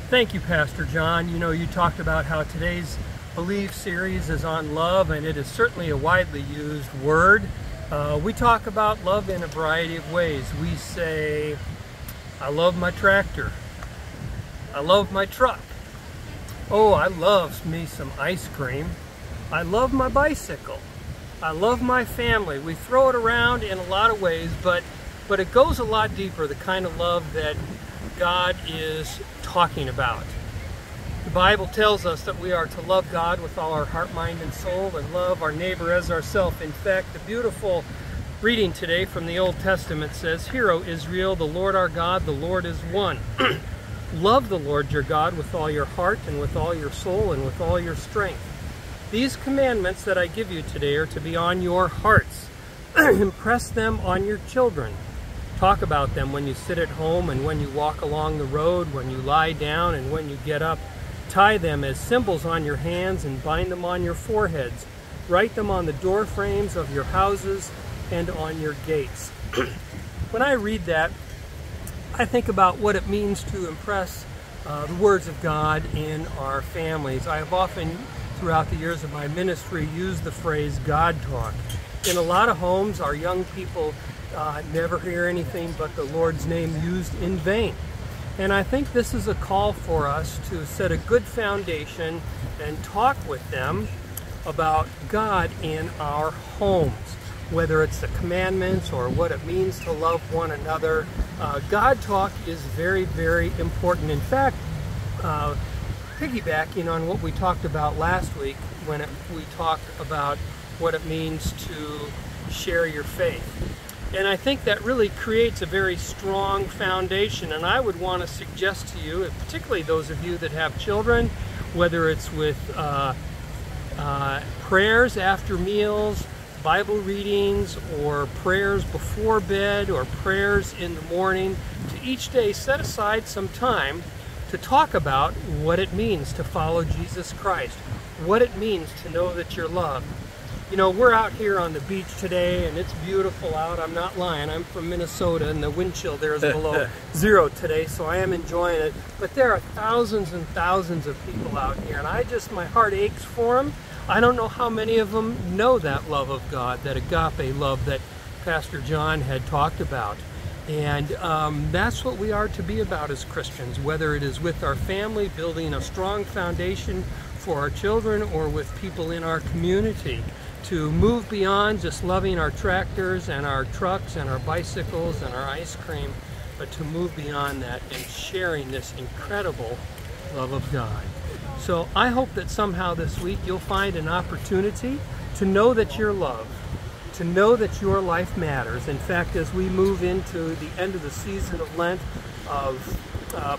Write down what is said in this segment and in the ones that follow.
Thank you, Pastor John. You know, you talked about how today's Believe series is on love, and it is certainly a widely used word. We talk about love in a variety of ways. We say, I love my tractor. I love my truck. Oh, I love me some ice cream. I love my bicycle. I love my family. We throw it around in a lot of ways, but it goes a lot deeper, the kind of love that God is talking about. The Bible tells us that we are to love God with all our heart, mind, and soul, and love our neighbor as ourselves. In fact, the beautiful reading today from the Old Testament says, "Hear, O Israel, the Lord our God, the Lord is one. Love the Lord your God with all your heart, and with all your soul, and with all your strength. These commandments that I give you today are to be on your hearts. Impress them on your children. Talk about them when you sit at home and when you walk along the road, when you lie down and when you get up. Tie them as symbols on your hands and bind them on your foreheads. Write them on the door frames of your houses and on your gates." When I read that, I think about what it means to impress the words of God in our families. I have often, throughout the years of my ministry, used the phrase God talk. In a lot of homes, our young people never hear anything but the Lord's name used in vain. And I think this is a call for us to set a good foundation and talk with them about God in our homes, whether it's the commandments or what it means to love one another. God talk is very, very important. In fact, piggybacking on what we talked about last week when we talked about what it means to share your faith. And I think that really creates a very strong foundation. And I would want to suggest to you, particularly those of you that have children, whether it's with prayers after meals, Bible readings, or prayers before bed, or prayers in the morning, to each day set aside some time to talk about what it means to follow Jesus Christ, what it means to know that you're loved. You know, we're out here on the beach today and it's beautiful out. I'm not lying. I'm from Minnesota and the wind chill there is below zero today, so I am enjoying it. But there are thousands and thousands of people out here, and my heart aches for them. I don't know how many of them know that love of God, that agape love that Pastor John had talked about. And that's what we are to be about as Christians, whether it is with our family, building a strong foundation for our children, or with people in our community, to move beyond just loving our tractors and our trucks and our bicycles and our ice cream, but to move beyond that and sharing this incredible love of God. So I hope that somehow this week you'll find an opportunity to know that you're loved, to know that your life matters. In fact, as we move into the end of the season of Lent, of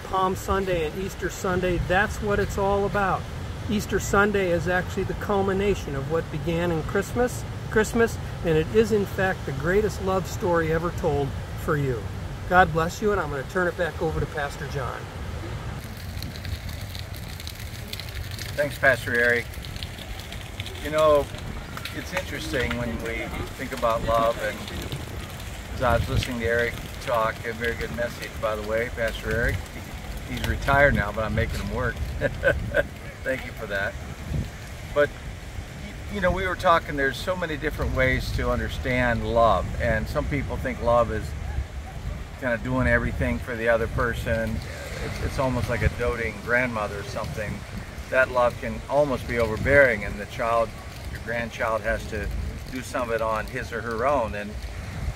Palm Sunday and Easter Sunday, that's what it's all about. Easter Sunday is actually the culmination of what began in Christmas, and it is in fact the greatest love story ever told for you. God bless you, and I'm going to turn it back over to Pastor John. Thanks, Pastor Eric. You know, it's interesting when we think about love, and as I was listening to Eric talk, a very good message, by the way, Pastor Eric. He's retired now, but I'm making him work. Thank you for that. But, you know, we were talking, there's so many different ways to understand love, and some people think love is kind of doing everything for the other person. It's almost like a doting grandmother or something. That love can almost be overbearing, and your grandchild has to do some of it on his or her own. And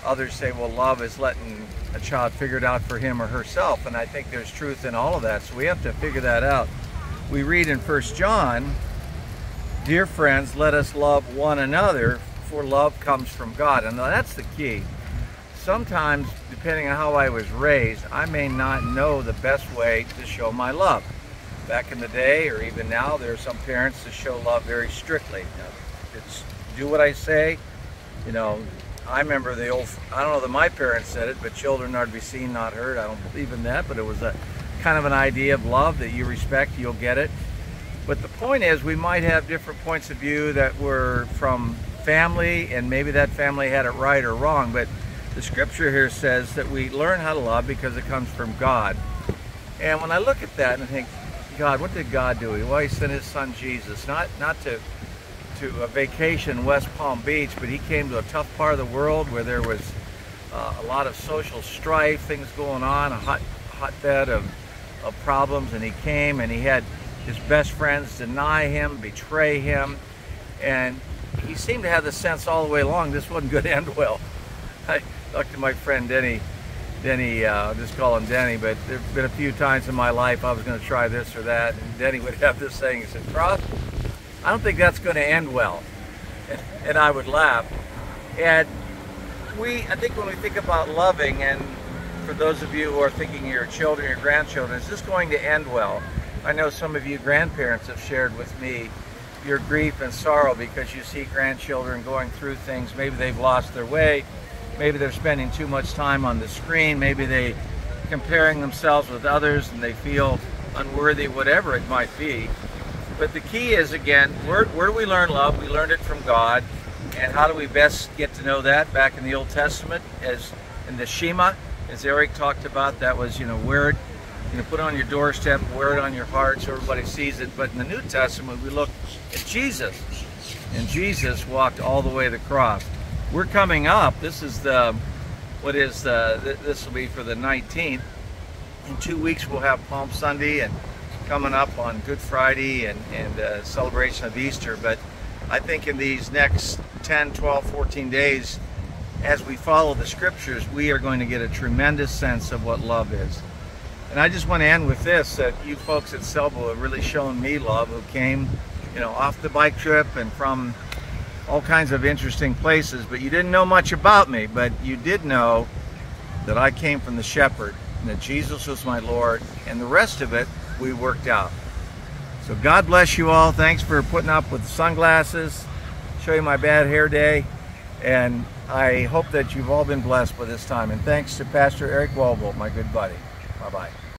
others say, well, love is letting a child figure it out for him or herself, and I think there's truth in all of that, so we have to figure that out. We read in 1 John, "Dear friends, let us love one another, for love comes from God." And that's the key. Sometimes, depending on how I was raised, I may not know the best way to show my love. Back in the day, or even now, there are some parents that show love very strictly. It's do what I say. You know, I remember the old, I don't know that my parents said it, but children are to be seen, not heard. I don't believe in that, but it was a kind of an idea of love that you respect, you'll get it. But the point is, we might have different points of view that were from family, and maybe that family had it right or wrong, but the scripture here says that we learn how to love because it comes from God. And when I look at that and I think, God, what did God do? Well, he sent his son Jesus, not to a vacation in West Palm Beach, but he came to a tough part of the world where there was a lot of social strife, things going on, a hotbed of problems, and he came and he had his best friends deny him, betray him, and he seemed to have the sense all the way along this wasn't going to end well. I talked to my friend Denny, I'll just call him Denny, but there have been a few times in my life I was going to try this or that, and Denny would have this saying, he said, "Cross, I don't think that's going to end well." And I would laugh. And I think when we think about loving, and for those of you who are thinking of your children, your grandchildren, is this going to end well? I know some of you grandparents have shared with me your grief and sorrow because you see grandchildren going through things. Maybe they've lost their way. Maybe they're spending too much time on the screen. Maybe they're comparing themselves with others and they feel unworthy, whatever it might be. But the key is, again, where do we learn love? We learned it from God. And how do we best get to know that? Back in the Old Testament, as in the Shema, as Eric talked about, that was, wear it, put it on your doorstep, wear it on your heart so everybody sees it. But in the New Testament, we look at Jesus. And Jesus walked all the way to the cross. We're coming up. This is this will be for the 19th. In 2 weeks, we'll have Palm Sunday, and coming up on Good Friday and celebration of Easter. But I think in these next 10, 12, 14 days, as we follow the scriptures, we are going to get a tremendous sense of what love is. And I just want to end with this, that you folks at Selbu have really shown me love, who came, off the bike trip and from all kinds of interesting places, but you didn't know much about me, but you did know that I came from the shepherd, and that Jesus was my Lord, and the rest of it we worked out. So God bless you all. Thanks for putting up with sunglasses, show you my bad hair day, and I hope that you've all been blessed by this time. And thanks to Pastor Eric Walbolt, my good buddy. Bye-bye.